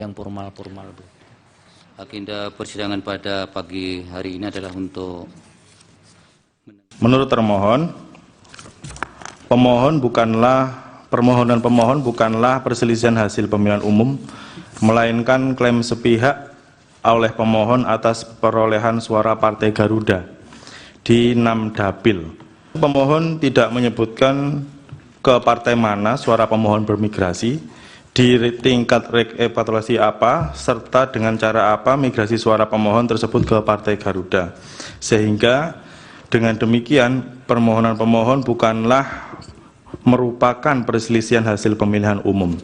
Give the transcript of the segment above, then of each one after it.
yang formal-formal, Bu. Agenda persidangan pada pagi hari ini adalah untuk menurut termohon, permohonan pemohon bukanlah perselisihan hasil pemilihan umum, melainkan klaim sepihak oleh pemohon atas perolehan suara Partai Garuda di 6 dapil. Pemohon tidak menyebutkan ke partai mana suara pemohon bermigrasi, di tingkat rekapitulasi apa, serta dengan cara apa migrasi suara pemohon tersebut ke Partai Garuda. Sehingga dengan demikian permohonan pemohon bukanlah merupakan perselisihan hasil pemilihan umum.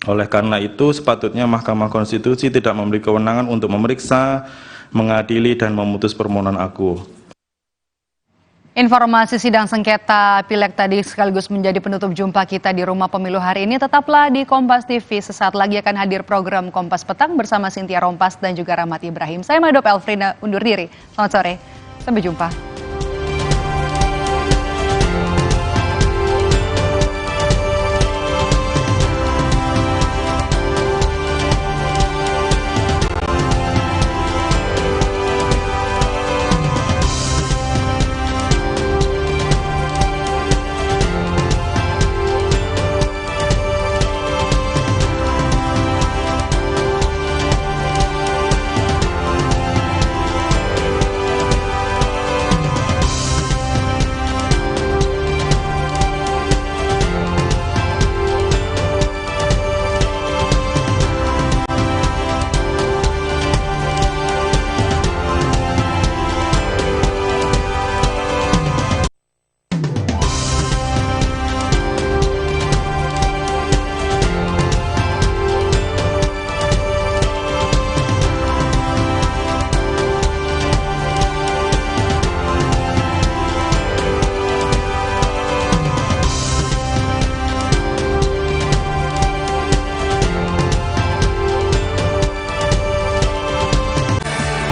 Oleh karena itu sepatutnya Mahkamah Konstitusi tidak memiliki kewenangan untuk memeriksa, mengadili, dan memutus permohonan aku. Informasi sidang sengketa Pileg tadi sekaligus menjadi penutup jumpa kita di Rumah Pemilu hari ini. Tetaplah di Kompas TV, sesaat lagi akan hadir program Kompas Petang bersama Cynthia Rompas dan juga Rahmat Ibrahim. Saya Mado Elfrina undur diri. Selamat sore, sampai jumpa.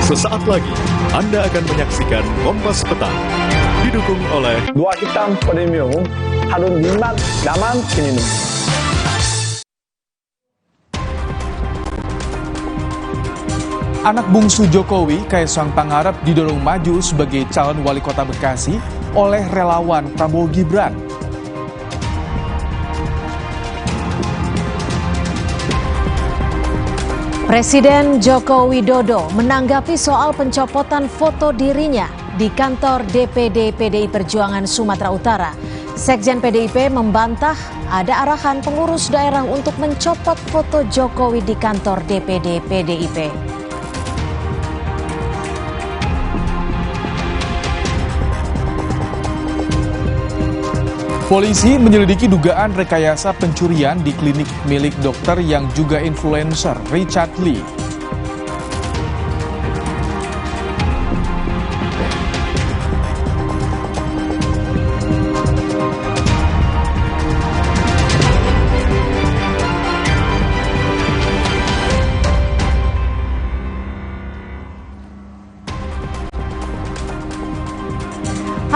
Sesaat lagi, Anda akan menyaksikan Kompas Petang. Didukung oleh Luar Hitam Premium, Harum Jimat, Daman Kininu. Anak bungsu Jokowi, Kaisang Pangarep, didorong maju sebagai calon wali kota Bekasi oleh relawan Prabowo Gibran. Presiden Joko Widodo menanggapi soal pencopotan foto dirinya di kantor DPD PDI Perjuangan Sumatera Utara. Sekjen PDIP membantah ada arahan pengurus daerah untuk mencopot foto Jokowi di kantor DPD PDIP. Polisi menyelidiki dugaan rekayasa pencurian di klinik milik dokter yang juga influencer Richard Lee.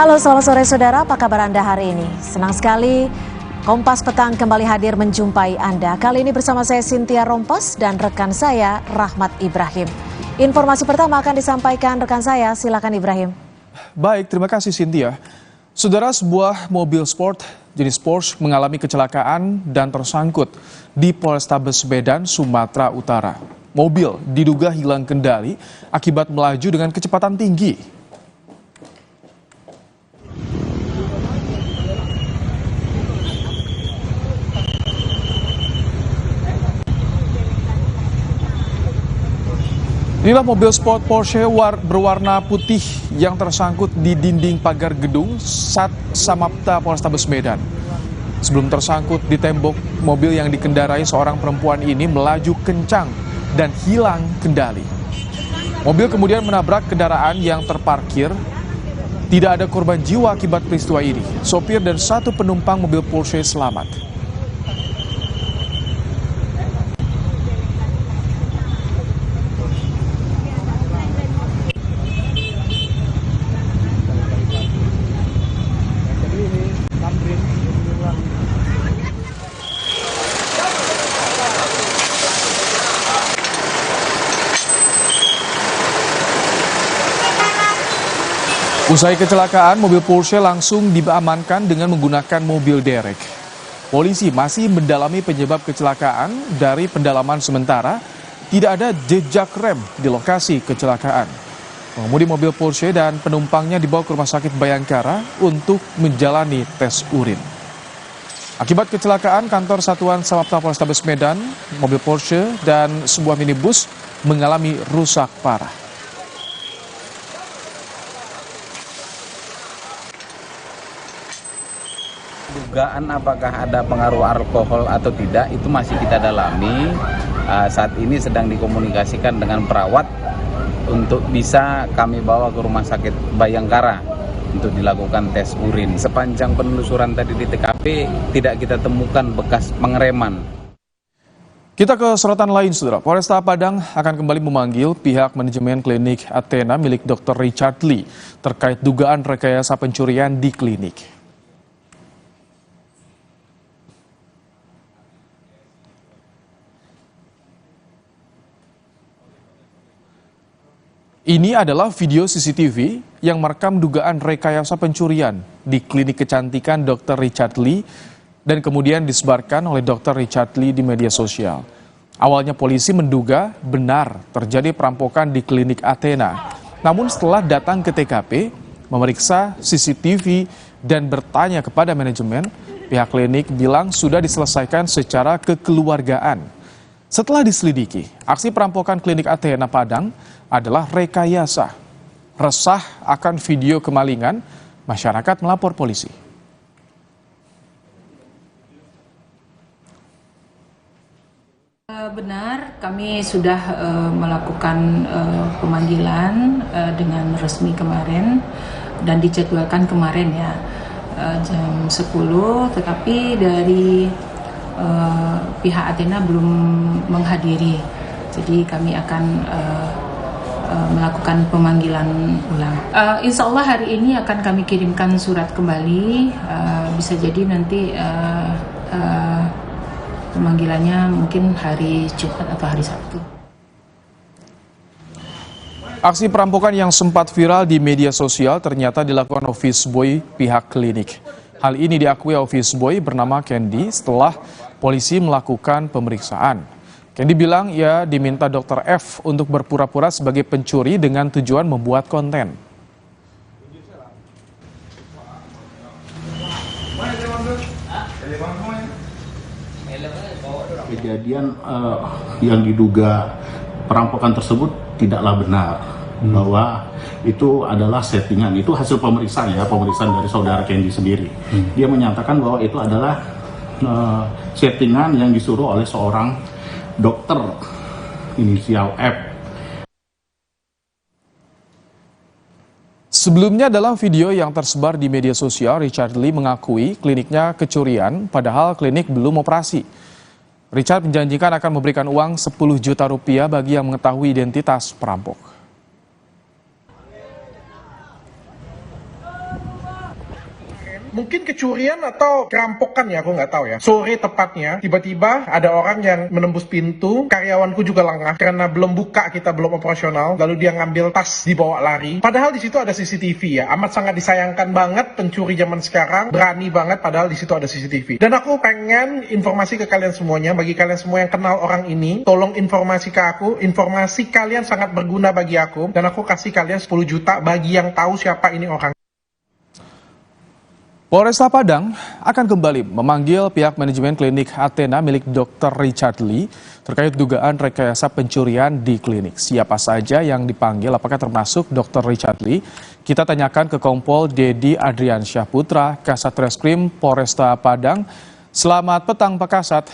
Halo, selamat sore saudara, apa kabar Anda hari ini? Senang sekali Kompas Petang kembali hadir menjumpai Anda. Kali ini bersama saya Cynthia Rompas dan rekan saya Rahmat Ibrahim. Informasi pertama akan disampaikan rekan saya, silakan Ibrahim. Baik, terima kasih Cynthia. Saudara, sebuah mobil sport jenis Porsche mengalami kecelakaan dan tersangkut di Polrestabes Medan, Sumatera Utara. Mobil diduga hilang kendali akibat melaju dengan kecepatan tinggi. Inilah mobil sport Porsche berwarna putih yang tersangkut di dinding pagar gedung Sat Samapta Polrestabes Medan. Sebelum tersangkut di tembok, mobil yang dikendarai seorang perempuan ini melaju kencang dan hilang kendali. Mobil kemudian menabrak kendaraan yang terparkir. Tidak ada korban jiwa akibat peristiwa ini. Sopir dan satu penumpang mobil Porsche selamat. Usai kecelakaan, mobil Porsche langsung diamankan dengan menggunakan mobil derek. Polisi masih mendalami penyebab kecelakaan. Dari pendalaman sementara, tidak ada jejak rem di lokasi kecelakaan. Pengemudi mobil Porsche dan penumpangnya dibawa ke Rumah Sakit Bayangkara untuk menjalani tes urin. Akibat kecelakaan, kantor Satuan Samapta Polrestabes Medan, mobil Porsche dan sebuah minibus mengalami rusak parah. Dugaan apakah ada pengaruh alkohol atau tidak itu masih kita dalami. Saat ini sedang dikomunikasikan dengan perawat untuk bisa kami bawa ke Rumah Sakit Bayangkara untuk dilakukan tes urin. Sepanjang penelusuran tadi di TKP tidak kita temukan bekas pengereman. Kita ke sorotan lain, Saudara. Polresta Padang akan kembali memanggil pihak manajemen klinik Athena milik Dr. Richard Lee terkait dugaan rekayasa pencurian di klinik. Ini adalah video CCTV yang merekam dugaan rekayasa pencurian di klinik kecantikan Dr. Richard Lee dan kemudian disebarkan oleh Dr. Richard Lee di media sosial. Awalnya polisi menduga benar terjadi perampokan di klinik Athena. Namun setelah datang ke TKP, memeriksa CCTV dan bertanya kepada manajemen, pihak klinik bilang sudah diselesaikan secara kekeluargaan. Setelah diselidiki, aksi perampokan klinik Athena Padang adalah rekayasa. Resah akan video kemalingan, masyarakat melapor polisi. Benar, kami sudah melakukan pemanggilan dengan resmi kemarin dan dijadwalkan kemarin ya jam 10, tetapi dari pihak Athena belum menghadiri. Jadi kami akan melakukan pemanggilan ulang. Insya Allah hari ini akan kami kirimkan surat kembali. Bisa jadi nanti pemanggilannya mungkin hari Jumat atau hari Sabtu. Aksi perampokan yang sempat viral di media sosial ternyata dilakukan office boy pihak klinik. Hal ini diakui office boy bernama Candy setelah polisi melakukan pemeriksaan. Candy bilang ia diminta Dr. F untuk berpura-pura sebagai pencuri dengan tujuan membuat konten. Kejadian yang diduga perampokan tersebut tidaklah benar, bahwa itu adalah settingan. Itu hasil pemeriksaan dari saudara Candy sendiri. Dia menyatakan bahwa itu adalah settingan yang disuruh oleh seorang dokter inisial F. Sebelumnya dalam video yang tersebar di media sosial, Richard Lee mengakui kliniknya kecurian padahal klinik belum operasi. Richard menjanjikan akan memberikan uang 10 juta rupiah bagi yang mengetahui identitas perampok. Mungkin kecurian atau perampokan ya, aku nggak tahu ya. Sore tepatnya, tiba-tiba ada orang yang menembus pintu, karyawanku juga lengah karena belum buka, kita belum operasional, lalu dia ngambil tas dibawa lari. Padahal di situ ada CCTV ya, amat sangat disayangkan banget pencuri zaman sekarang, berani banget padahal di situ ada CCTV. Dan aku pengen informasi ke kalian semuanya, bagi kalian semua yang kenal orang ini, tolong informasi ke aku, informasi kalian sangat berguna bagi aku, dan aku kasih kalian 10 juta bagi yang tahu siapa ini orang. Polresta Padang akan kembali memanggil pihak manajemen klinik Athena milik Dr. Richard Lee terkait dugaan rekayasa pencurian di klinik. Siapa saja yang dipanggil, apakah termasuk Dr. Richard Lee? Kita tanyakan ke Kompol Dedi Adriansyah Putra, Kasat Reskrim Polresta Padang. Selamat petang Pak Kasat.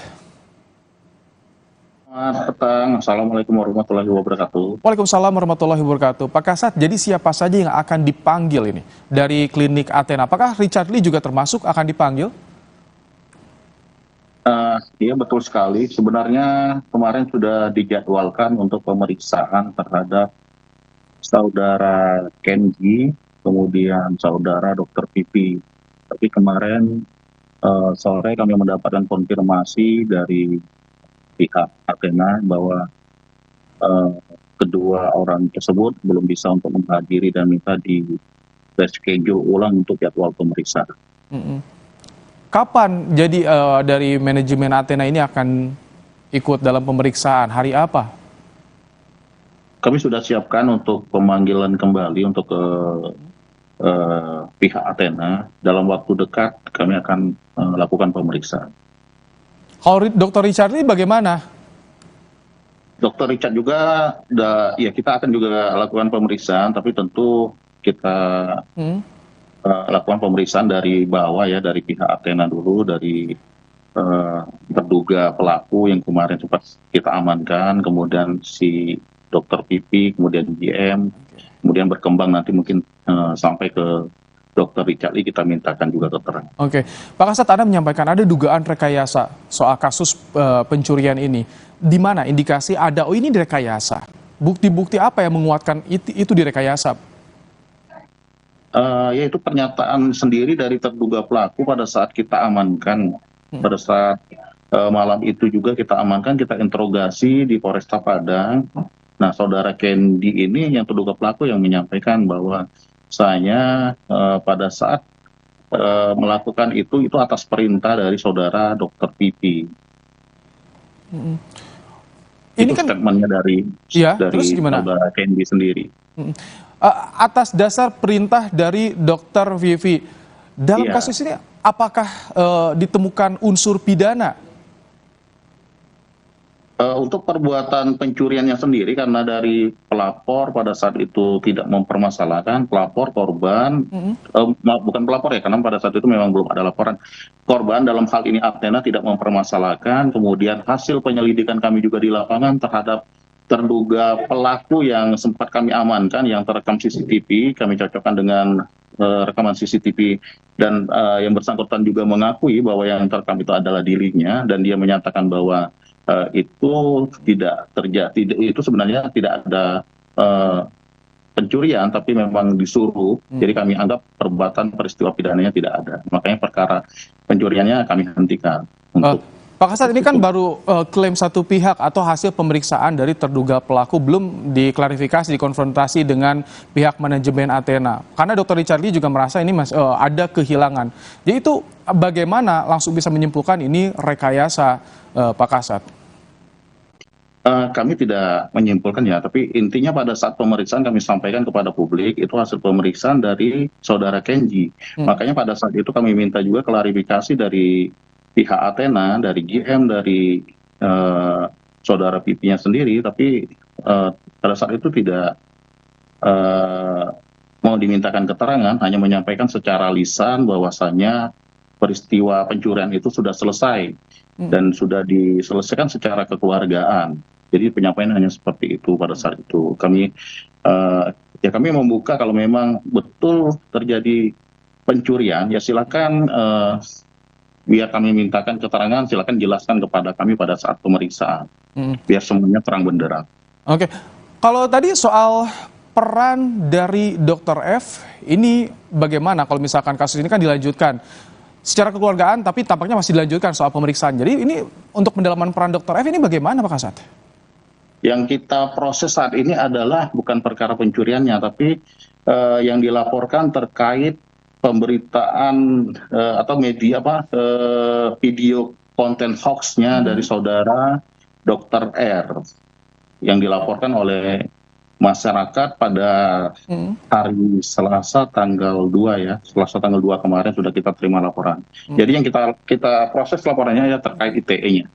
Selamat petang, Assalamualaikum warahmatullahi wabarakatuh. Waalaikumsalam warahmatullahi wabarakatuh. Pak Kasat, jadi siapa saja yang akan dipanggil ini dari klinik Athena? Apakah Richard Lee juga termasuk akan dipanggil? Iya betul sekali. Sebenarnya kemarin sudah dijadwalkan untuk pemeriksaan terhadap saudara Kenji, kemudian saudara Dr. Pipi. Tapi kemarin sore kami mendapatkan konfirmasi dari pihak Athena bahwa kedua orang tersebut belum bisa untuk menghadiri dan minta reschedule ulang untuk jadwal pemeriksaan. Kapan jadi dari manajemen Athena ini akan ikut dalam pemeriksaan? Hari apa? Kami sudah siapkan untuk pemanggilan kembali untuk ke pihak Athena. Dalam waktu dekat kami akan lakukan pemeriksaan. Kalau Dr. Richard ini bagaimana? Dr. Richard juga, ya kita akan juga lakukan pemeriksaan, tapi tentu kita lakukan pemeriksaan dari bawah ya, dari pihak Athena dulu, dari terduga pelaku yang kemarin sempat kita amankan, kemudian si Dr. Pipi, kemudian GM, kemudian berkembang nanti mungkin sampai ke Dr. Richard Lee, kita mintakan juga keterangan. Oke, Pak Kasat, Anda menyampaikan ada dugaan rekayasa soal kasus pencurian ini. Di mana indikasi ada, oh ini direkayasa? Bukti-bukti apa yang menguatkan itu direkayasa? Yaitu pernyataan sendiri dari terduga pelaku pada saat kita amankan. Pada saat malam itu juga kita amankan, kita interogasi di Polresta Padang. Nah, saudara Kendi ini yang terduga pelaku yang menyampaikan bahwa saya pada saat melakukan itu atas perintah dari saudara Dr. Pipi. Ini kan statementnya dari saudara Kendi sendiri. Atas dasar perintah dari Dr. Vivi, dalam kasus ini apakah ditemukan unsur pidana? Untuk perbuatan pencuriannya sendiri, karena dari pelapor pada saat itu tidak mempermasalahkan, pelapor korban, bukan pelapor ya, karena pada saat itu memang belum ada laporan. Korban dalam hal ini Athena tidak mempermasalahkan, kemudian hasil penyelidikan kami juga di lapangan terhadap terduga pelaku yang sempat kami amankan, yang terekam CCTV, kami cocokkan dengan rekaman CCTV, dan yang bersangkutan juga mengakui bahwa yang terekam itu adalah dirinya, dan dia menyatakan bahwa itu tidak terjadi, itu sebenarnya tidak ada pencurian, tapi memang disuruh. Jadi kami anggap perbuatan peristiwa pidananya tidak ada. Makanya perkara pencuriannya kami hentikan. Pak Kasat, ini kan baru klaim satu pihak atau hasil pemeriksaan dari terduga pelaku, belum diklarifikasi, dikonfrontasi dengan pihak manajemen Athena. Karena Dr. Richard Lee juga merasa ini ada kehilangan. Jadi itu bagaimana langsung bisa menyimpulkan ini rekayasa, Pak Kasat? Kami tidak menyimpulkan ya, tapi intinya pada saat pemeriksaan kami sampaikan kepada publik itu hasil pemeriksaan dari saudara Kenji. Makanya pada saat itu kami minta juga klarifikasi dari pihak Athena, dari GM, dari saudara Pipinya sendiri, tapi pada saat itu tidak mau dimintakan keterangan, hanya menyampaikan secara lisan bahwasannya peristiwa pencurian itu sudah selesai dan sudah diselesaikan secara kekeluargaan. Jadi penyampaian hanya seperti itu pada saat itu. Kami membuka kalau memang betul terjadi pencurian, ya silakan biar kami mintakan keterangan, silakan jelaskan kepada kami pada saat pemeriksaan, biar semuanya terang benderang. Oke, kalau tadi soal peran dari Dr. F, ini bagaimana kalau misalkan kasus ini kan dilanjutkan secara kekeluargaan, tapi tampaknya masih dilanjutkan soal pemeriksaan. Jadi ini untuk pendalaman peran Dr. F ini bagaimana, Pak Kasat? Yang kita proses saat ini adalah bukan perkara pencuriannya, tapi yang dilaporkan terkait pemberitaan atau media video konten hoax-nya dari saudara Dr. R yang dilaporkan oleh masyarakat pada hari Selasa tanggal 2 ya. Selasa tanggal 2 kemarin sudah kita terima laporan. Jadi yang kita proses laporannya ya terkait ITE-nya.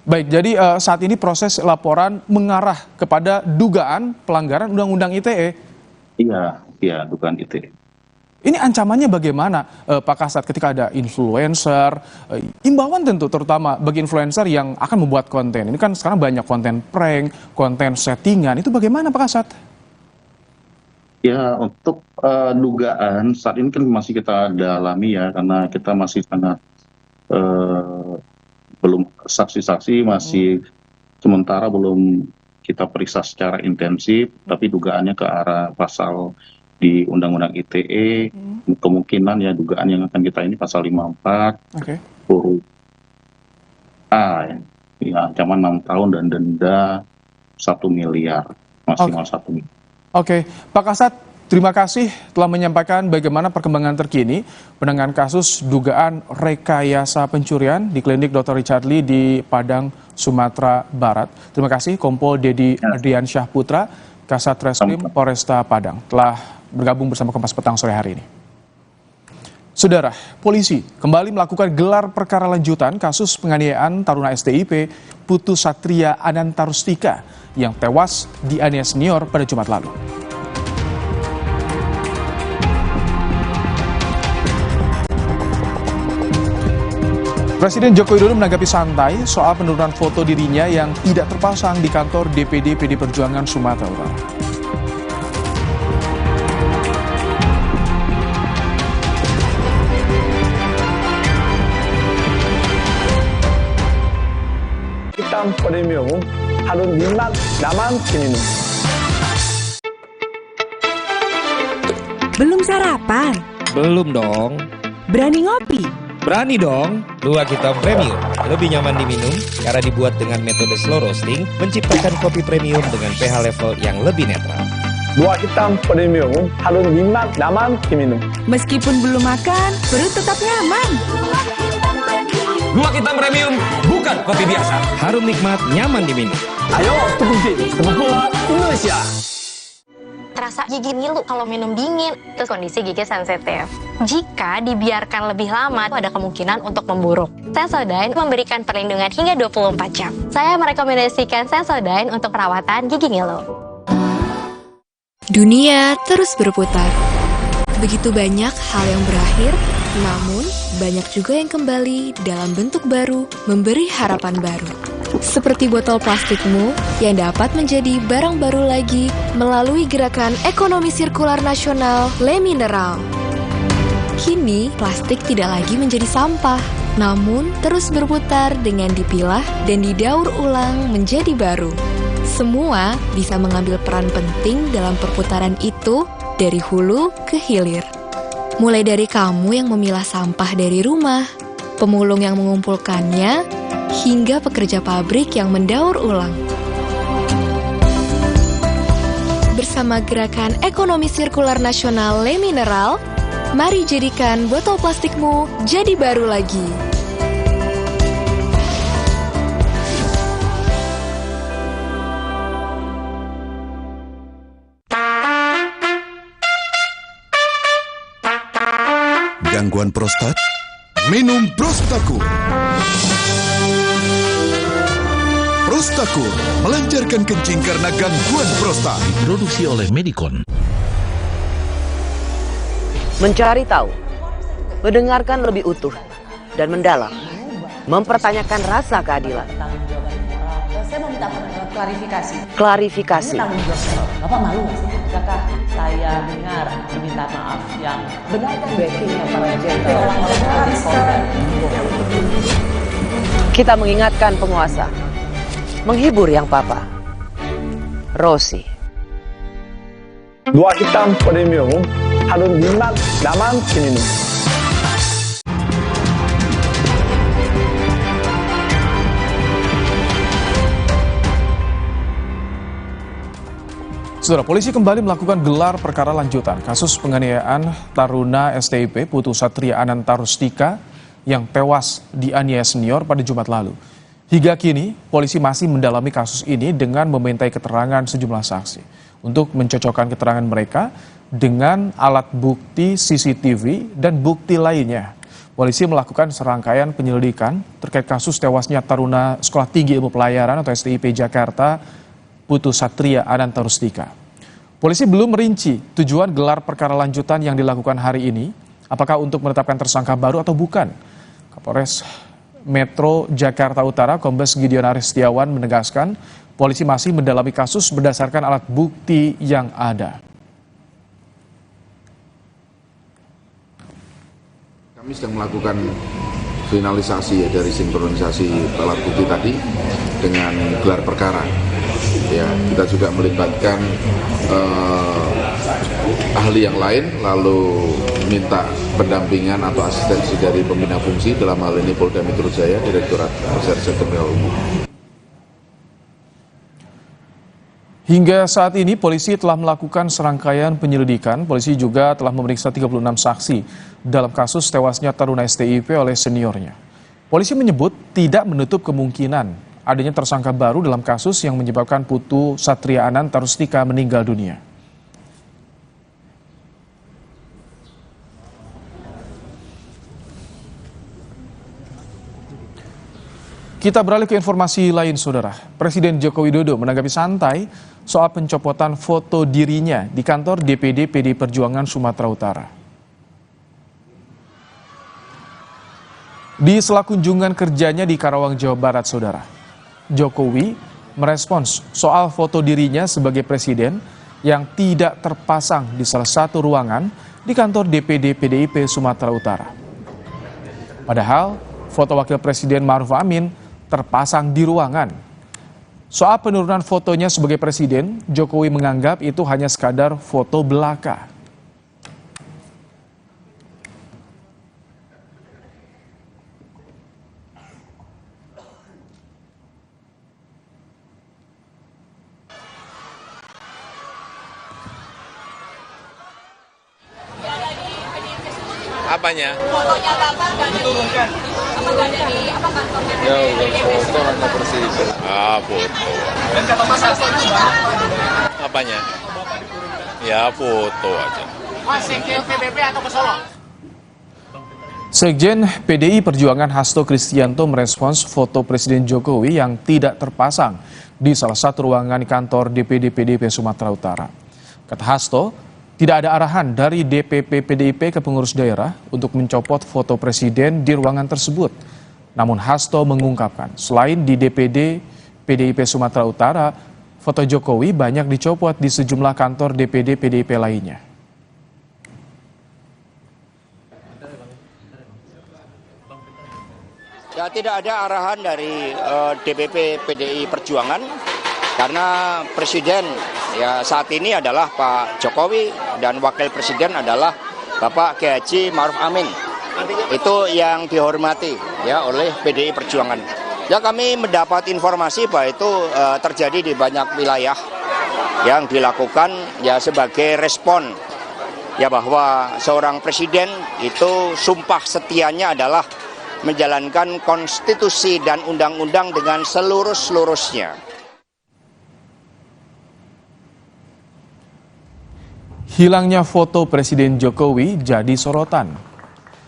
Baik, jadi saat ini proses laporan mengarah kepada dugaan pelanggaran Undang-Undang ITE. Iya, dugaan ITE. Ini ancamannya bagaimana, Pak Kasat, ketika ada influencer, imbauan tentu terutama bagi influencer yang akan membuat konten. Ini kan sekarang banyak konten prank, konten settingan, itu bagaimana, Pak Kasat? Ya, untuk dugaan saat ini kan masih kita dalami ya, karena kita masih sangat belum saksi-saksi, masih sementara belum kita periksa secara intensif, tapi dugaannya ke arah pasal di Undang-Undang ITE, kemungkinan ya dugaan yang akan kita ini pasal 54, huruf A, ya, ancaman 6 tahun dan denda 1 miliar, maksimal 1 miliar. Oke, Pak Kasat, Terima kasih telah menyampaikan bagaimana perkembangan terkini penanganan kasus dugaan rekayasa pencurian di klinik Dr. Richard Lee di Padang, Sumatera Barat. Terima kasih Kompol Dedi Adriansyah Putra, Kasat Reskrim Polresta Padang telah bergabung bersama Kompas Petang sore hari ini. Saudara, polisi kembali melakukan gelar perkara lanjutan kasus penganiayaan Taruna STIP Putu Satria Anantarustika yang tewas dianiaya senior pada Jumat lalu. Presiden Joko Widodo menanggapi santai soal penurunan foto dirinya yang tidak terpasang di kantor DPD PD Perjuangan Sumatera Utara. hitam premium harus jimat daman minum. Belum sarapan? Belum dong. Berani ngopi? Berani dong. Luwak Hitam Premium lebih nyaman diminum karena dibuat dengan metode slow roasting, menciptakan kopi premium dengan pH level yang lebih netral. Luwak Hitam Premium harus jimat daman minum. Meskipun belum makan, perut tetap nyaman. Luwak Hitam Premium bukan kopi biasa. Harum nikmat, nyaman diminum. Ayo, Coca-Cola Indonesia. Terasa gigi ngilu kalau minum dingin, terus kondisi gigi sensitif. Jika dibiarkan lebih lama, ada kemungkinan untuk memburuk. Sensodyne memberikan perlindungan hingga 24 jam. Saya merekomendasikan Sensodyne untuk perawatan gigi ngilu. Dunia terus berputar. Begitu banyak hal yang berakhir, namun banyak juga yang kembali dalam bentuk baru, memberi harapan baru. Seperti botol plastikmu yang dapat menjadi barang baru lagi melalui gerakan ekonomi sirkular nasional Le Mineral. Kini, plastik tidak lagi menjadi sampah, namun terus berputar dengan dipilah dan didaur ulang menjadi baru. Semua bisa mengambil peran penting dalam perputaran itu dari hulu ke hilir. Mulai dari kamu yang memilah sampah dari rumah, pemulung yang mengumpulkannya, hingga pekerja pabrik yang mendaur ulang. Bersama gerakan ekonomi sirkular nasional Le Mineral, mari jadikan botol plastikmu jadi baru lagi. Gangguan prostat? Minum Prostakur. Prostakur melancarkan kencing karena gangguan prostat. Diproduksi oleh Medicon. Mencari tahu, mendengarkan lebih utuh dan mendalam, mempertanyakan rasa keadilan. Saya mau minta klarifikasi. Klarifikasi. Bapak malu nggak sih? Apakah saya dengar diminta maaf yang benarkah backingnya para jenderal Kita mengingatkan penguasa, menghibur yang papa. Rosi. Luwak Hitam Premium harus jimat daman minum. Saudara, polisi kembali melakukan gelar perkara lanjutan kasus penganiayaan Taruna STIP Putu Satria Anantarustika yang tewas dianiaya senior pada Jumat lalu. Hingga kini, polisi masih mendalami kasus ini dengan memintai keterangan sejumlah saksi untuk mencocokkan keterangan mereka dengan alat bukti CCTV dan bukti lainnya. Polisi melakukan serangkaian penyelidikan terkait kasus tewasnya Taruna Sekolah Tinggi Ilmu Pelayaran atau STIP Jakarta Putu Satria Anantarustika. Polisi belum merinci tujuan gelar perkara lanjutan yang dilakukan hari ini, apakah untuk menetapkan tersangka baru atau bukan. Kapolres Metro Jakarta Utara Kombes Gideon Aristiawan menegaskan polisi masih mendalami kasus berdasarkan alat bukti yang ada. Kami sedang melakukan finalisasi dari sinkronisasi alat bukti tadi dengan gelar perkara. Ya, kita juga melibatkan ahli yang lain, lalu minta pendampingan atau asistensi dari pembina fungsi, dalam hal ini Polda Metro Jaya, Direktorat Reserse Kriminal Umum. Hingga saat ini polisi telah melakukan serangkaian penyelidikan. Polisi juga telah memeriksa 36 saksi dalam kasus tewasnya taruna STIP oleh seniornya. Polisi menyebut tidak menutup kemungkinan adanya tersangka baru dalam kasus yang menyebabkan Putu Satria Ananta Rustika meninggal dunia. Kita beralih ke informasi lain, Saudara. Presiden Joko Widodo menanggapi santai soal pencopotan foto dirinya di kantor DPD PDI Perjuangan Sumatera Utara. Di sela kunjungan kerjanya di Karawang, Jawa Barat, Saudara, Jokowi merespons soal foto dirinya sebagai presiden yang tidak terpasang di salah satu ruangan di kantor DPD PDIP Sumatera Utara. Padahal foto Wakil Presiden Ma'ruf Amin terpasang di ruangan. Soal penurunan fotonya sebagai presiden, Jokowi menganggap itu hanya sekadar foto belaka. Apanya? Fotonya Bapak diturunkan. Apakah dari apa kantornya? Ya, udah foto sama presiden. Ah, foto. Dan kata Mas Hasto Apanya? Ya, foto aja. Mas, ke PBB atau ke Solo? Sekjen PDI Perjuangan Hasto Kristianto merespons foto Presiden Jokowi yang tidak terpasang di salah satu ruangan kantor DPD PDIP Sumatera Utara. Kata Hasto, tidak ada arahan dari DPP PDIP ke pengurus daerah untuk mencopot foto presiden di ruangan tersebut. Namun Hasto mengungkapkan, selain di DPD PDIP Sumatera Utara, foto Jokowi banyak dicopot di sejumlah kantor DPD PDIP lainnya. Ya, tidak ada arahan dari DPP PDI Perjuangan karena presiden ya saat ini adalah Pak Jokowi dan wakil presiden adalah Bapak Kiai Haji Ma'ruf Amin. Itu yang dihormati ya oleh PDI Perjuangan. Ya, kami mendapat informasi bahwa itu terjadi di banyak wilayah yang dilakukan ya sebagai respon ya bahwa seorang presiden itu sumpah setianya adalah menjalankan konstitusi dan undang-undang dengan seluruh-seluruhnya. Hilangnya foto Presiden Jokowi jadi sorotan.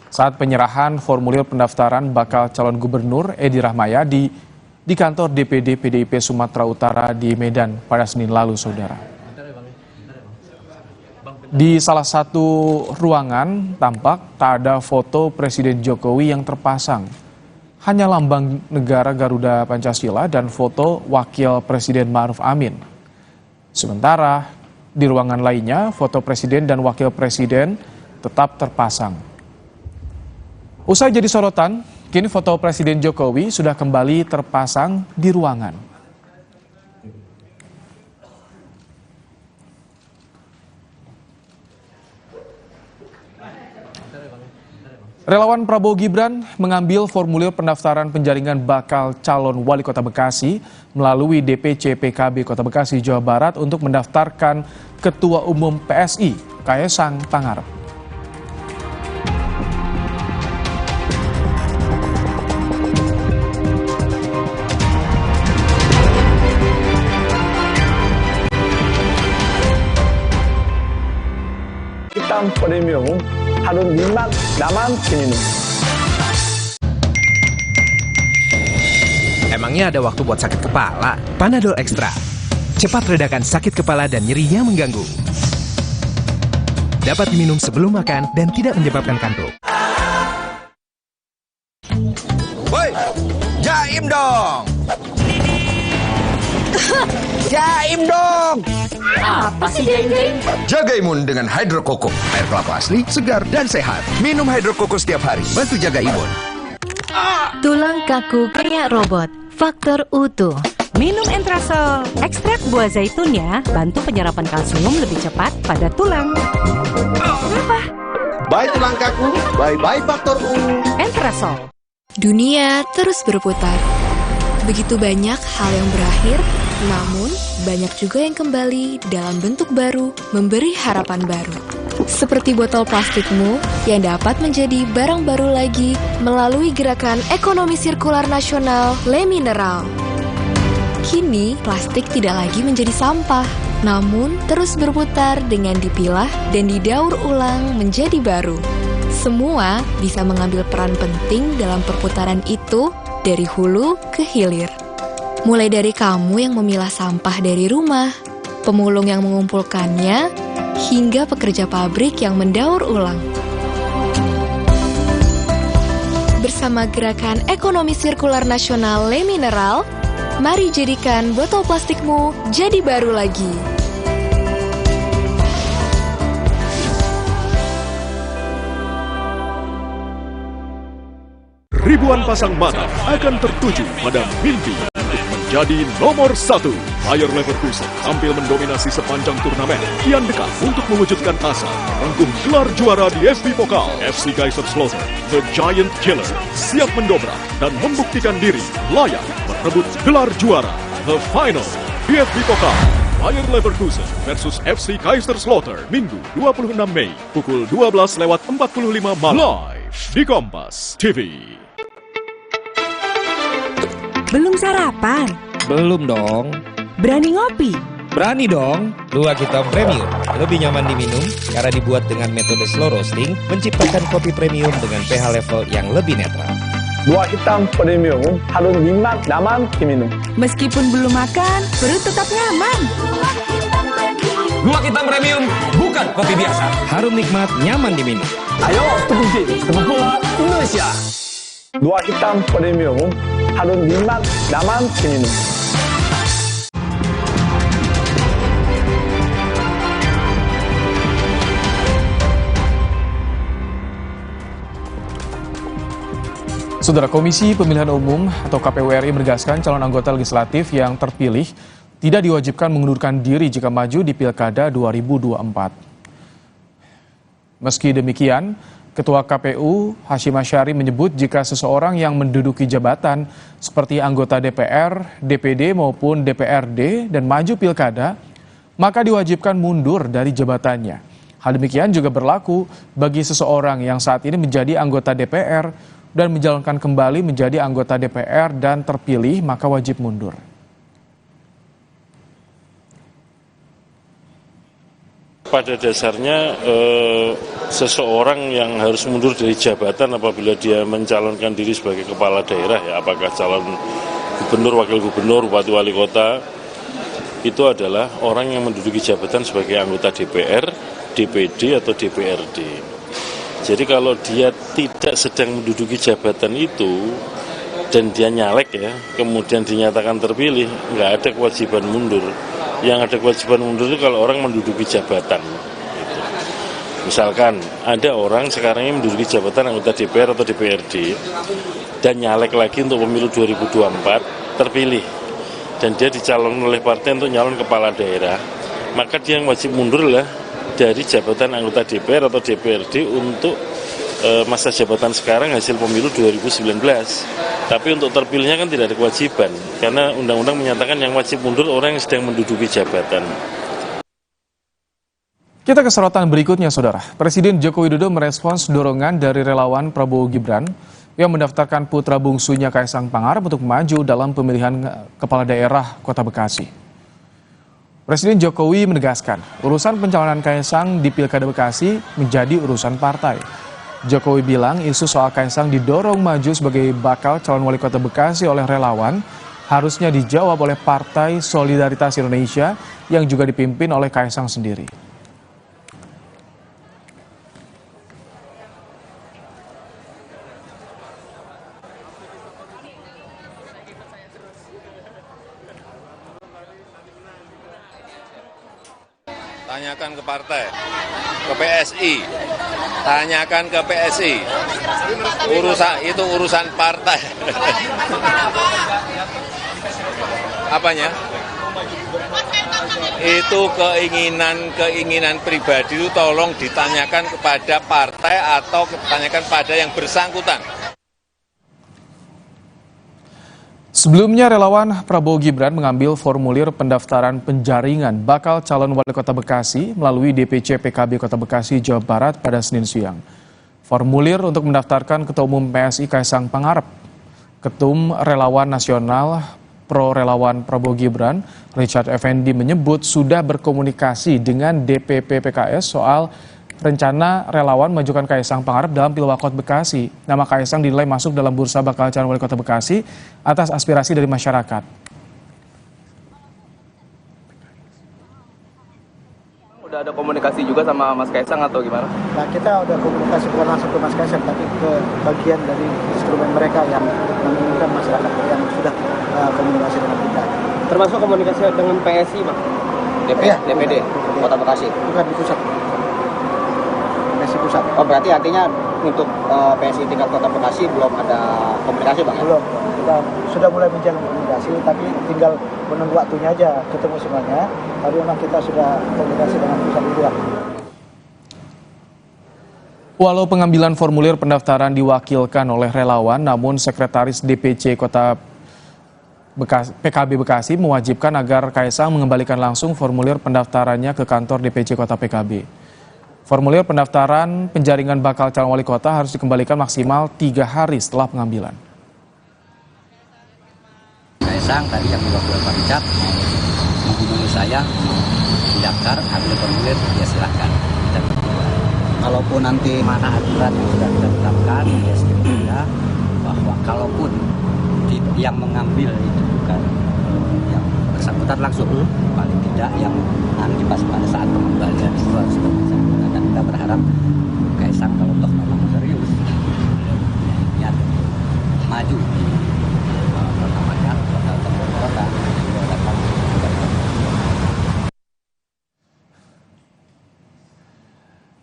Saat penyerahan formulir pendaftaran bakal calon gubernur Edi Rahmayadi di kantor DPD PDIP Sumatera Utara di Medan pada Senin lalu, Saudara. Di salah satu ruangan tampak tak ada foto Presiden Jokowi yang terpasang. Hanya lambang negara Garuda Pancasila dan foto Wakil Presiden Ma'ruf Amin. Sementara di ruangan lainnya, foto Presiden dan Wakil Presiden tetap terpasang. Usai jadi sorotan, kini foto Presiden Jokowi sudah kembali terpasang di ruangan. Relawan Prabowo Gibran mengambil formulir pendaftaran penjaringan bakal calon wali kota Bekasi melalui DPC PKB Kota Bekasi, Jawa Barat untuk mendaftarkan Ketua Umum PSI, Kaesang Pangarep. Hitam premium harus jimat daman minum. Emangnya ada waktu buat sakit kepala? Panadol Extra. Cepat redakan sakit kepala dan nyeri yang mengganggu. Dapat diminum sebelum makan dan tidak menyebabkan kantuk. Woi, jaim dong. Jaim dong. Apa sih jaim-jaim? Jaga imun dengan Hydro Koko. Air kelapa asli, segar, dan sehat. Minum Hydro Koko setiap hari. Bantu jaga imun. Tulang kaku kayak robot. Faktor utuh. Minum Entrasol. Ekstrak buah zaitunnya bantu penyerapan kalsium lebih cepat pada tulang. Kenapa? Bye tulang kaku, bye-bye faktor U. Entrasol. Dunia terus berputar. Begitu banyak hal yang berakhir, Namun, banyak juga yang kembali dalam bentuk baru, memberi harapan baru. Seperti botol plastikmu yang dapat menjadi barang baru lagi melalui gerakan ekonomi sirkular nasional Le Mineral. Kini, plastik tidak lagi menjadi sampah, namun terus berputar dengan dipilah dan didaur ulang menjadi baru. Semua bisa mengambil peran penting dalam perputaran itu dari hulu ke hilir. Mulai dari kamu yang memilah sampah dari rumah, pemulung yang mengumpulkannya, hingga pekerja pabrik yang mendaur ulang. Bersama gerakan ekonomi sirkular nasional Le Mineral, mari jadikan botol plastikmu jadi baru lagi. Ribuan pasang mata akan tertuju pada mimpi untuk menjadi nomor 1. Bayer Leverkusen tampil mendominasi sepanjang turnamen. Kian dekat untuk mewujudkan asa merengkuh gelar juara di FB Pokal. FC Kaiserslautern, The Giant Killer, siap mendobrak dan membuktikan diri layak merebut gelar juara. The Final di FB Pokal. Bayer Leverkusen versus FC Kaiserslautern, Minggu 26 Mei, pukul 12:45 malam. Live di Kompas TV. Belum sarapan? Belum dong. Berani ngopi? Berani dong. Luwak hitam premium, lebih nyaman diminum karena dibuat dengan metode slow roasting, menciptakan kopi premium dengan pH level yang lebih netral. Luwak hitam premium, harum nikmat, nyaman diminum. Meskipun belum makan, perut tetap nyaman. Luwak hitam premium, bukan kopi biasa. Harum nikmat, nyaman diminum. Ayo, teguji, sepak bola Indonesia. Luwak hitam premium, harum nikmat, nyaman diminum. Saudara, Komisi Pemilihan Umum atau KPU RI menegaskan calon anggota legislatif yang terpilih tidak diwajibkan mengundurkan diri jika maju di Pilkada 2024. Meski demikian, Ketua KPU Hasyim Asyari menyebut jika seseorang yang menduduki jabatan seperti anggota DPR, DPD maupun DPRD dan maju Pilkada, maka diwajibkan mundur dari jabatannya. Hal demikian juga berlaku bagi seseorang yang saat ini menjadi anggota DPR dan menjalankan kembali menjadi anggota DPR dan terpilih, maka wajib mundur. Pada dasarnya seseorang yang harus mundur dari jabatan apabila dia mencalonkan diri sebagai kepala daerah, ya apakah calon gubernur, wakil gubernur, bupati, wali kota, itu adalah orang yang menduduki jabatan sebagai anggota DPR, DPD atau DPRD. Jadi kalau dia tidak sedang menduduki jabatan itu dan dia nyalek ya, kemudian dinyatakan terpilih, nggak ada kewajiban mundur. Yang ada kewajiban mundur itu kalau orang menduduki jabatan. Gitu. Misalkan ada orang sekarang ini menduduki jabatan anggota DPR atau DPRD dan nyalek lagi untuk pemilu 2024, terpilih. Dan dia dicalonkan oleh partai untuk nyalon kepala daerah, maka dia yang wajib mundur lah dari jabatan anggota DPR atau DPRD untuk masa jabatan sekarang hasil pemilu 2019. Tapi untuk terpilihnya kan tidak ada kewajiban, karena undang-undang menyatakan yang wajib mundur orang yang sedang menduduki jabatan. Kita ke sorotan berikutnya, Saudara. Presiden Joko Widodo merespons dorongan dari relawan Prabowo Gibran yang mendaftarkan putra bungsunya Kaisang Pangarep untuk maju dalam pemilihan kepala daerah Kota Bekasi. Presiden Jokowi menegaskan, urusan pencalonan Kaisang di Pilkada Bekasi menjadi urusan partai. Jokowi bilang isu soal Kaisang didorong maju sebagai bakal calon wali kota Bekasi oleh relawan harusnya dijawab oleh Partai Solidaritas Indonesia yang juga dipimpin oleh Kaisang sendiri. Tanyakan ke partai, ke PSI, tanyakan ke PSI. Itu urusan partai. Apanya? Itu keinginan pribadi itu tolong ditanyakan kepada partai atau ditanyakan pada yang bersangkutan. Sebelumnya, relawan Prabowo Gibran mengambil formulir pendaftaran penjaringan bakal calon wali kota Bekasi melalui DPC PKB Kota Bekasi, Jawa Barat pada Senin siang. Formulir untuk mendaftarkan Ketua Umum PSI Kaisang Pangarep, Ketum Relawan Nasional Pro Relawan Prabowo Gibran, Richard Effendi menyebut sudah berkomunikasi dengan DPP PKS soal rencana relawan majukan Kaisang Pangarep dalam Pilwakot Bekasi. Nama Kaisang dinilai masuk dalam bursa bakal calon wali kota Bekasi atas aspirasi dari masyarakat. Udah ada komunikasi juga sama Mas Kaisang atau gimana? Nah, kita udah komunikasi bukan langsung ke Mas Kaisang, tapi ke bagian dari instrumen mereka yang menginginkan masyarakat yang sudah komunikasi dengan kita. Termasuk komunikasi dengan PSI, Pak? DPD, Kota Bekasi? Bukan di pusat. Pusat. Oh, berarti artinya untuk PSI tingkat Kota Bekasi belum ada komunikasi, Bang? Belum. Kita sudah mulai menjalin komunikasi, tapi tinggal menunggu waktunya aja ketemu semuanya. Tapi memang kita sudah komunikasi dengan pusat duluan. Walau pengambilan formulir pendaftaran diwakilkan oleh relawan, namun Sekretaris DPC Kota PKB Bekasi mewajibkan agar Kaisang mengembalikan langsung formulir pendaftarannya ke kantor DPC Kota PKB. Formulir pendaftaran penjaringan bakal calon wali kota harus dikembalikan maksimal 3 hari setelah pengambilan. Kaisang tadi jam 12 Pak Richard menghubungi saya, mendaftar, ambil formulir, ya silahkan. Kalaupun nanti mana aturan yang sudah kita tetapkan, ya sebenarnya bahwa kalaupun yang mengambil itu bukan yang bersangkutan langsung, paling tidak yang nanti pas pada saat pengembalian itu harus bersangkutan. Dan kita berharap Kaisang kalau toh memang serius niat maju di kota.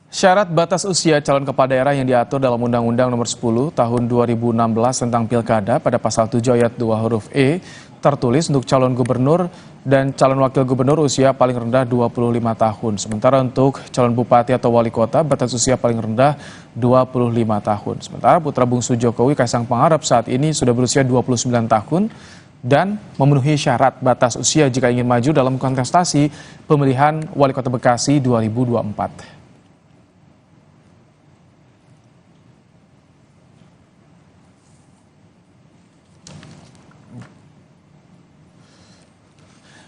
Syarat batas usia calon kepala daerah yang diatur dalam Undang-Undang Nomor 10 Tahun 2016 tentang Pilkada pada pasal 7 ayat 2 huruf E tertulis untuk calon gubernur dan calon wakil gubernur usia paling rendah 25 tahun. Sementara untuk calon bupati atau wali kota batas usia paling rendah 25 tahun. Sementara putra bungsu Jokowi Kaisang Pangarep saat ini sudah berusia 29 tahun dan memenuhi syarat batas usia jika ingin maju dalam kontestasi pemilihan wali kota Bekasi 2024.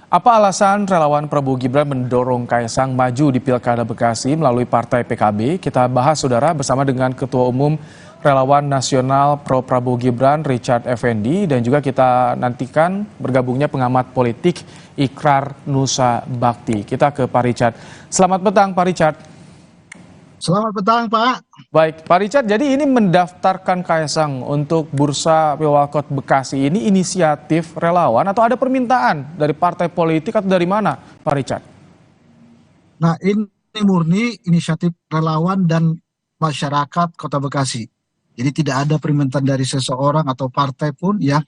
Apa alasan relawan Prabowo Gibran mendorong Kaisang maju di Pilkada Bekasi melalui Partai PKB? Kita bahas, saudara, bersama dengan Ketua Umum Relawan Nasional Pro Prabowo Gibran, Richard Effendi, dan juga kita nantikan bergabungnya pengamat politik Ikrar Nusa Bakti. Kita ke Pak Richard. Selamat petang, Pak Richard. Selamat petang, Pak. Baik, Pak Richard, jadi ini mendaftarkan Kaisang untuk Bursa Pilwakot Bekasi ini inisiatif relawan atau ada permintaan dari partai politik atau dari mana, Pak Richard? Nah, ini murni inisiatif relawan dan masyarakat Kota Bekasi. Jadi tidak ada permintaan dari seseorang atau partai pun yang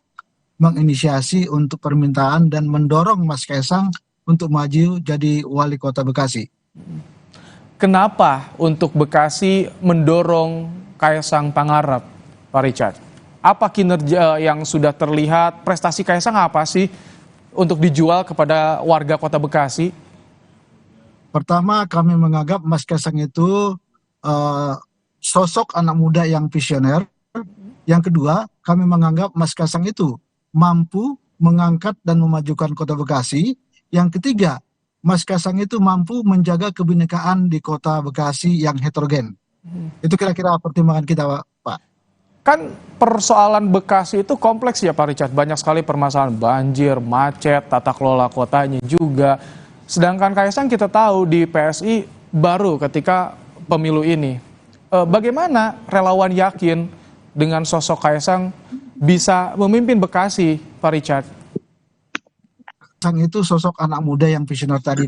menginisiasi untuk permintaan dan mendorong Mas Kaisang untuk maju jadi wali Kota Bekasi. Kenapa untuk Bekasi mendorong Kaisang Pangarep, Pak Richard? Apa kinerja yang sudah terlihat, prestasi Kaisang apa sih untuk dijual kepada warga Kota Bekasi? Pertama, kami menganggap Mas Kaisang itu sosok anak muda yang visioner. Yang kedua, kami menganggap Mas Kaisang itu mampu mengangkat dan memajukan Kota Bekasi. Yang ketiga, Mas Kaisang itu mampu menjaga kebinekaan di Kota Bekasi yang heterogen. Itu kira-kira pertimbangan kita, Pak. Kan persoalan Bekasi itu kompleks ya, Pak Richard. Banyak sekali permasalahan banjir, macet, tata kelola kotanya juga. Sedangkan Kaisang kita tahu di PSI baru ketika pemilu ini. Bagaimana relawan yakin dengan sosok Kaisang bisa memimpin Bekasi, Pak Richard? Kaisang itu sosok anak muda yang visioner tadi, Pak.